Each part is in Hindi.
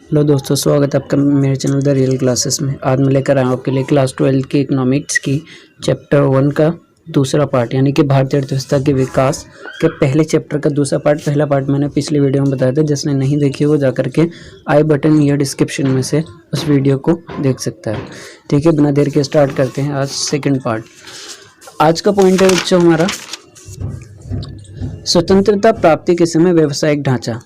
हेलो दोस्तों, स्वागत है आपका मेरे चैनल द रियल क्लासेस में। आज मैं लेकर आया हूँ आपके लिए क्लास 12 की इकोनॉमिक्स की चैप्टर 1 का दूसरा पार्ट, यानी कि भारतीय अर्थव्यवस्था के विकास के पहले चैप्टर का दूसरा पार्ट। पहला पार्ट मैंने पिछली वीडियो में बताया था, जिसने नहीं देखी वो जा करके आई बटन या डिस्क्रिप्शन में से उस वीडियो को देख सकता है। ठीक है, बिना देर के स्टार्ट करते हैं आज सेकेंड पार्ट। आज का पॉइंट है बच्चों हमारा स्वतंत्रता प्राप्ति के समय व्यावसायिक ढांचा।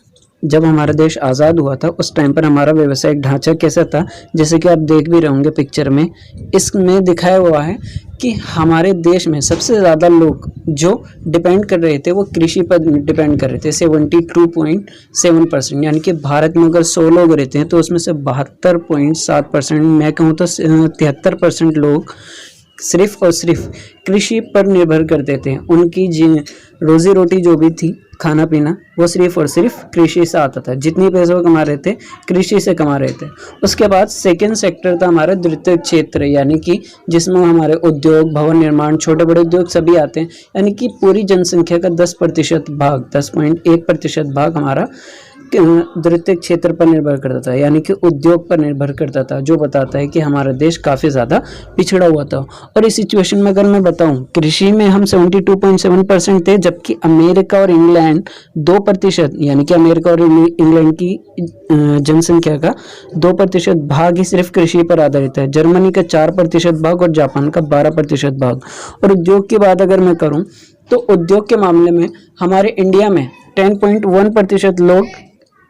जब हमारा देश आज़ाद हुआ था उस टाइम पर हमारा व्यावसायिक ढांचा कैसा था, जैसे कि आप देख भी रहे होंगे पिक्चर में। इसमें दिखाया हुआ है कि हमारे देश में सबसे ज़्यादा लोग जो डिपेंड कर रहे थे वो कृषि पर डिपेंड कर रहे थे, 72.7%। यानी कि भारत में अगर 100 लोग रहते हैं तो उसमें से 72.7%, मैं कहूँ तो 73% लोग सिर्फ और सिर्फ कृषि पर निर्भर करते थे। उनकी रोजी रोटी जो भी थी, खाना पीना, वो सिर्फ और सिर्फ कृषि से आता था। जितनी पैसे वो कमा रहे थे कृषि से कमा रहे थे। उसके बाद सेकेंड सेक्टर था हमारा द्वितीय क्षेत्र, यानी कि जिसमें हमारे उद्योग, भवन निर्माण, छोटे बड़े उद्योग सभी आते हैं। यानी कि पूरी जनसंख्या का 10% भाग, 10.1% भाग हमारा द्वितीय क्षेत्र पर निर्भर करता था, यानी कि उद्योग पर निर्भर करता था, जो बताता है कि हमारा देश काफ़ी ज़्यादा पिछड़ा हुआ था। और इस सिचुएशन में अगर मैं बताऊं, कृषि में हम 72.7% थे, जबकि अमेरिका और इंग्लैंड 2%, यानी कि अमेरिका और इंग्लैंड की जनसंख्या का 2% भाग ही सिर्फ कृषि पर आधारित है। जर्मनी का 4% भाग और जापान का 12% भाग। और उद्योग की बात अगर मैं करूँ तो उद्योग के मामले में हमारे इंडिया में 10.1% लोग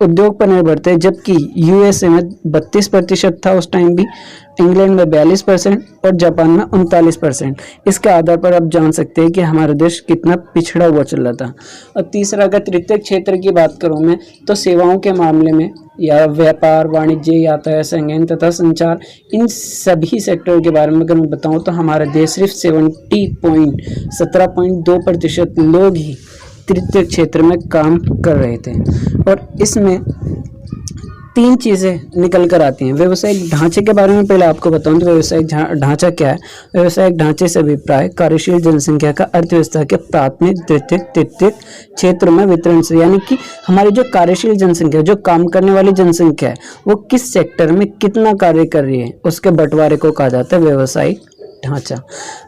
उद्योग पर निर्भर थे, जबकि यूएसए में 32% था उस टाइम भी, इंग्लैंड में 42% और जापान में 39%। इसके आधार पर आप जान सकते हैं कि हमारा देश कितना पिछड़ा हुआ चल रहा था। और तीसरा, अगर तृतीय क्षेत्र की बात करूं मैं, तो सेवाओं के मामले में या व्यापार, वाणिज्य, यातायात, संगठन तथा संचार, इन सभी सेक्टर के बारे में अगर मैं बताऊं तो हमारा देश सिर्फ 17.2% लोग ही तृतीय क्षेत्र में काम कर रहे थे। और इसमें 3 चीज़ें निकल कर आती हैं। व्यावसायिक ढांचे के बारे में पहले आपको बताऊं तो व्यावसायिक ढांचा क्या है। व्यावसायिक ढांचे से अभिप्राय कार्यशील जनसंख्या का अर्थव्यवस्था के प्राथमिक, द्वितीयक, तृतीयक क्षेत्र में वितरण से, यानी कि हमारी जो कार्यशील जनसंख्या, जो काम करने वाली जनसंख्या है, वो किस सेक्टर में कितना कार्य कर रही है, उसके बंटवारे को कहा जाता है व्यावसायिक ढांचा।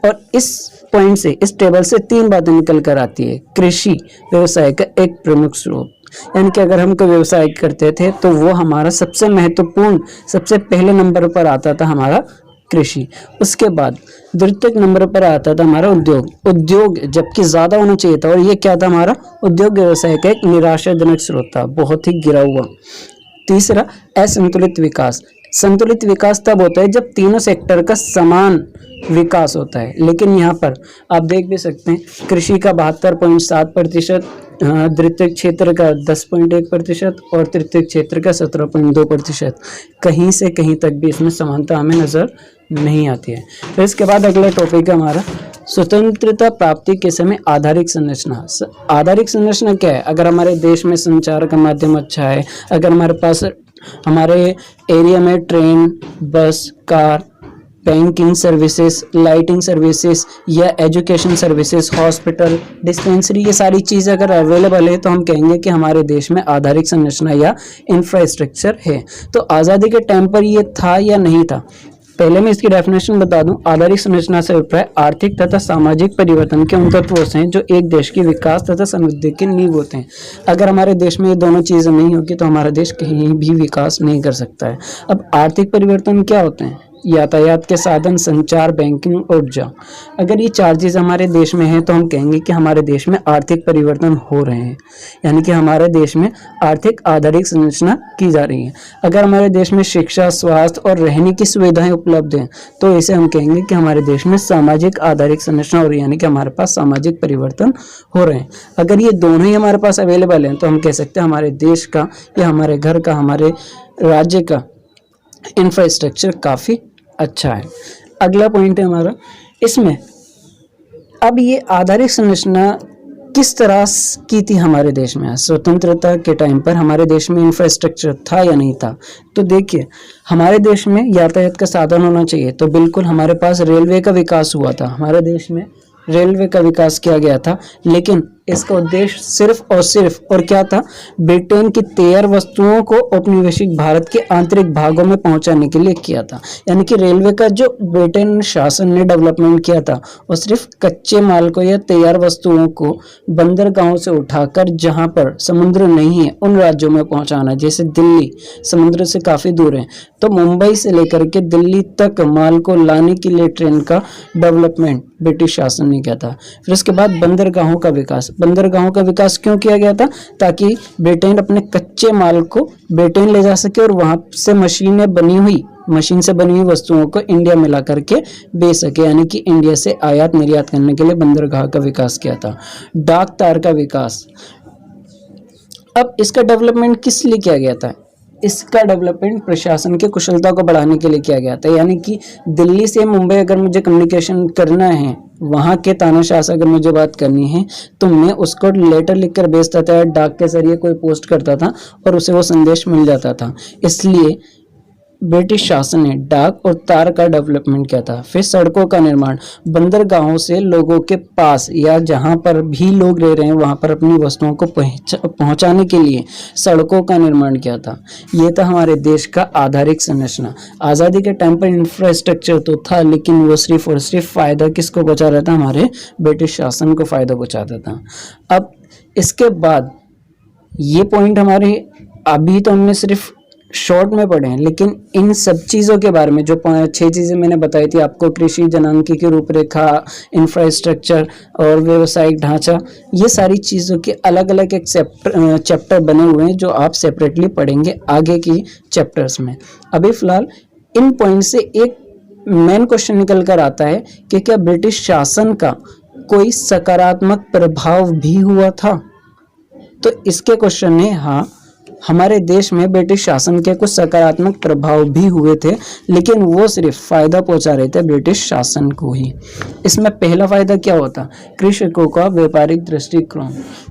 और इस पॉइंट से, इस टेबल से 3 बातें निकल कर आती है। कृषि व्यवसाय का एक प्रमुख स्रोत, यानी कि अगर हम कोई व्यवसाय करते थे तो वो हमारा सबसे महत्वपूर्ण, सबसे पहले नंबर पर आता था हमारा कृषि। उसके बाद द्वितीय नंबर पर आता था हमारा उद्योग, जबकि ज़्यादा होना चाहिए था। और ये क्या था, हमारा उद्योग व्यवसाय का एक निराशाजनक स्रोत था, बहुत ही गिरा हुआ। तीसरा, असंतुलित विकास। संतुलित विकास तब होता है जब तीनों सेक्टर का समान विकास होता है, लेकिन यहाँ पर आप देख भी सकते हैं कृषि का 72.7%, द्वितीय क्षेत्र का 10.1% और तृतीय क्षेत्र का 17.2%। कहीं से कहीं तक भी इसमें समानता हमें नज़र नहीं आती है। तो इसके बाद अगला टॉपिक है हमारा स्वतंत्रता प्राप्ति के समय आधारिक संरचना। आधारिक संरचना क्या है? अगर हमारे देश में संचार का माध्यम अच्छा है, अगर हमारे पास हमारे एरिया में ट्रेन, बस, car, banking services, lighting services या एजुकेशन सर्विसेज, हॉस्पिटल, डिस्पेंसरी, ये सारी चीज़ अगर अवेलेबल है तो हम कहेंगे कि हमारे देश में आधारिक संरचना या इंफ्रास्ट्रक्चर है। तो आज़ादी के टाइम पर ये था या नहीं था? पहले मैं इसकी डेफिनेशन बता दूं। आधारिक संरचना से अभिप्राय आर्थिक तथा सामाजिक परिवर्तन के उन तत्वों से हैं जो एक देश के विकास तथा समृद्धि की नींव होते हैं। अगर हमारे देश में ये दोनों चीज़ें नहीं होगी तो हमारा देश कहीं भी विकास नहीं कर सकता है। अब आर्थिक परिवर्तन क्या होते हैं? यातायात के साधन, संचार, बैंकिंग, ऊर्जा। अगर ये 4 चीज़ हमारे देश में हैं तो हम कहेंगे कि हमारे देश में आर्थिक परिवर्तन हो रहे हैं, यानी कि हमारे देश में आर्थिक आधारिक संरचना की जा रही है। अगर हमारे देश में शिक्षा, स्वास्थ्य और रहने की सुविधाएं उपलब्ध हैं तो इसे हम कहेंगे कि हमारे देश में सामाजिक आधारिक संरचना हो रही है, यानी कि हमारे पास सामाजिक परिवर्तन हो रहे हैं। अगर ये दोनों ही हमारे पास अवेलेबल हैं तो हम कह सकते हैं हमारे देश का या हमारे घर का, हमारे राज्य का इंफ्रास्ट्रक्चर काफ़ी अच्छा है। अगला पॉइंट है हमारा इसमें, अब ये आधारिक संरचना किस तरह की थी हमारे देश में? स्वतंत्रता के टाइम पर हमारे देश में इंफ्रास्ट्रक्चर था या नहीं था? तो देखिए, हमारे देश में यातायात का साधन होना चाहिए, तो बिल्कुल हमारे पास रेलवे का विकास हुआ था। हमारे देश में रेलवे का विकास किया गया था, लेकिन इसका उद्देश्य सिर्फ और सिर्फ और क्या था, ब्रिटेन की तैयार वस्तुओं को औपनिवेशिक भारत के आंतरिक भागों में पहुंचाने के लिए किया था। यानी कि रेलवे का जो ब्रिटेन शासन ने डेवलपमेंट किया था वो सिर्फ कच्चे माल को या तैयार वस्तुओं को बंदरगाहों से उठाकर जहां पर समुद्र नहीं है उन राज्यों में पहुंचाना। जैसे दिल्ली समुद्र से काफी दूर है, तो मुंबई से लेकर के दिल्ली तक माल को लाने के लिए ट्रेन का डेवलपमेंट ब्रिटिश शासन ने किया था। फिर उसके बाद बंदरगाहों का विकास। बंदरगाहों का विकास क्यों किया गया था? ताकि ब्रिटेन अपने कच्चे माल को ब्रिटेन ले जा सके और वहां से मशीन से बनी हुई वस्तुओं को इंडिया में ला करके बेच सके। यानी कि इंडिया से आयात निर्यात करने के लिए बंदरगाह का विकास किया था। डाक तार का विकास। अब इसका डेवलपमेंट किस लिए किया गया था? इसका डेवलपमेंट प्रशासन की कुशलता को बढ़ाने के लिए किया गया था। यानी कि दिल्ली से मुंबई अगर मुझे कम्युनिकेशन करना है, वहाँ के तानाशाह से अगर मुझे बात करनी है, तो मैं उसको लेटर लिखकर भेजता था, डाक के जरिए कोई पोस्ट करता था और उसे वो संदेश मिल जाता था। इसलिए ब्रिटिश शासन ने डाक और तार का डेवलपमेंट किया था। फिर सड़कों का निर्माण। बंदरगाहों से लोगों के पास या जहां पर भी लोग रह रहे हैं वहां पर अपनी वस्तुओं को पहुंचाने के लिए सड़कों का निर्माण किया था। ये था हमारे देश का आधारिक संरचना। आज़ादी के टाइम पर इंफ्रास्ट्रक्चर तो था, लेकिन वो सिर्फ और सिर्फ फायदा किसको पहुंचा रहा था? हमारे ब्रिटिश शासन को फायदा पहुंचाता था। अब इसके बाद ये पॉइंट हमारे अभी तो हमने सिर्फ शॉर्ट में पढ़े हैं, लेकिन इन सब चीज़ों के बारे में जो 6 चीज़ें मैंने बताई थी आपको, कृषि, जनांकी की रूपरेखा, इंफ्रास्ट्रक्चर और व्यावसायिक ढांचा, ये सारी चीज़ों के अलग अलग एक चैप्टर बने हुए हैं जो आप सेपरेटली पढ़ेंगे आगे की चैप्टर्स में। अभी फ़िलहाल इन पॉइंट से एक मेन क्वेश्चन निकल कर आता है कि क्या ब्रिटिश शासन का कोई सकारात्मक प्रभाव भी हुआ था? तो इसके क्वेश्चन है हाँ, हमारे देश में ब्रिटिश शासन के कुछ सकारात्मक प्रभाव भी हुए थे, लेकिन वो सिर्फ फायदा पहुंचा रहे थे ब्रिटिश शासन को ही। इसमें पहला फायदा क्या होता? कृषकों का व्यापारिक दृष्टिकोण।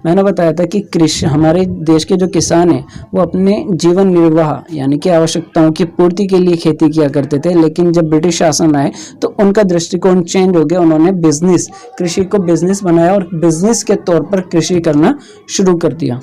मैंने बताया था कि कृषि, हमारे देश के जो किसान हैं वो अपने जीवन निर्वाह यानी कि आवश्यकताओं की पूर्ति के लिए खेती किया करते थे, लेकिन जब ब्रिटिश शासन आए तो उनका दृष्टिकोण चेंज हो गया। उन्होंने कृषि को बिजनेस बनाया और बिजनेस के तौर पर कृषि करना शुरू कर दिया।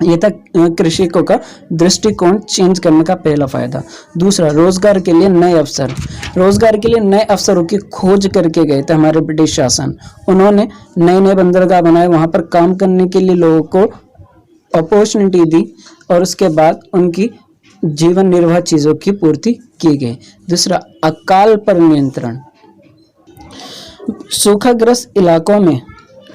ये था कृषकों का दृष्टिकोण चेंज करने का पहला फायदा। दूसरा, रोजगार के लिए नए अवसर। रोजगार के लिए नए अवसरों की खोज करके गए थे हमारे ब्रिटिश शासन। उन्होंने नए नए बंदरगाह बनाए, वहां पर काम करने के लिए लोगों को अपॉर्चुनिटी दी और उसके बाद उनकी जीवन निर्वाह चीजों की पूर्ति की गई। दूसरा, अकाल पर नियंत्रण। सूखाग्रस्त इलाकों में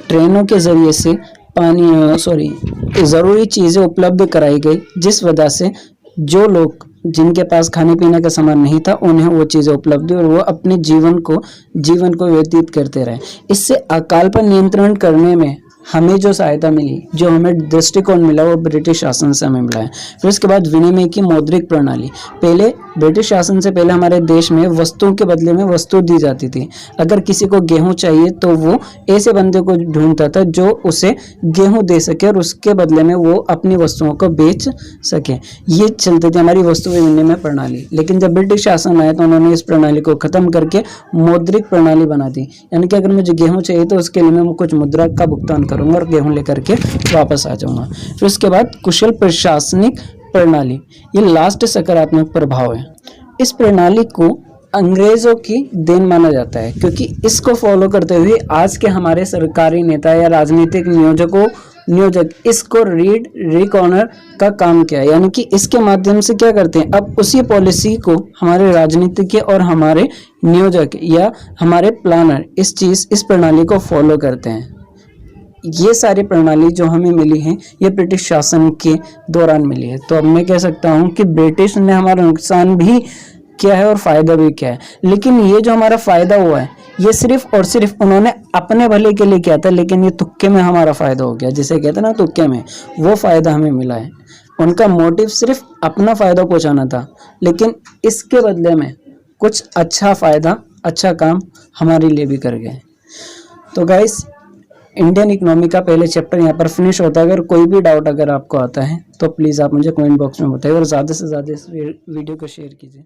ट्रेनों के जरिए से ज़रूरी चीज़ें उपलब्ध कराई गई, जिस वजह से जो लोग जिनके पास खाने पीने का सामान नहीं था उन्हें वो चीज़ें उपलब्ध हुई और वो अपने जीवन को व्यतीत करते रहे। इससे अकाल पर नियंत्रण करने में हमें जो सहायता मिली, जो हमें दृष्टिकोण मिला, वो ब्रिटिश शासन से हमें मिला है। फिर उसके बाद विनिमय की मौद्रिक प्रणाली। पहले ब्रिटिश शासन से पहले हमारे देश में वस्तुओं के बदले में वस्तु दी जाती थी। अगर किसी को गेहूं चाहिए तो वो ऐसे बंदे को ढूंढता था जो उसे गेहूं दे सके और उसके बदले में वो अपनी वस्तुओं को बेच सके। ये चलती थी हमारी वस्तु विनिमय प्रणाली। लेकिन जब ब्रिटिश शासन आया तो उन्होंने इस प्रणाली को खत्म करके मौद्रिक प्रणाली बना दी। यानी कि अगर मुझे गेहूं चाहिए तो उसके लिए मैं कुछ मुद्रा का भुगतान करूंगा और गेहूं लेकर के वापस आ जाऊंगा। फिर उसके बाद कुशल प्रशासनिक प्रणाली, ये लास्ट सकारात्मक प्रभाव है। इस प्रणाली को अंग्रेजों की देन माना जाता है, क्योंकि इसको फॉलो करते हुए आज के हमारे सरकारी नेता या राजनीतिक नियोजक इसको रीड रिकॉर्नर का काम किया। यानी कि इसके माध्यम से क्या करते हैं, अब उसी पॉलिसी को हमारे राजनीतिज्ञ और हमारे नियोजक या हमारे प्लानर इस प्रणाली को फॉलो करते हैं। ये सारी प्रणाली जो हमें मिली है ये ब्रिटिश शासन के दौरान मिली है। तो अब मैं कह सकता हूँ कि ब्रिटिश ने हमारा नुकसान भी किया है और फायदा भी किया है, लेकिन ये जो हमारा फायदा हुआ है ये सिर्फ और सिर्फ उन्होंने अपने भले के लिए किया था, लेकिन ये तुक्के में हमारा फायदा हो गया, जिसे कहते हैं ना तुक्के में, वो फायदा हमें मिला है। उनका मोटिव सिर्फ अपना फायदा पहुंचाना था, लेकिन इसके बदले में कुछ अच्छा फायदा, अच्छा काम हमारे लिए भी कर गए। तो गाइस, इंडियन इकोनॉमी का पहले चैप्टर यहाँ पर फिनिश होता है। अगर कोई भी डाउट अगर आपको आता है तो प्लीज़ आप मुझे कमेंट बॉक्स में बताइए और ज़्यादा से ज़्यादा इस वीडियो को शेयर कीजिए।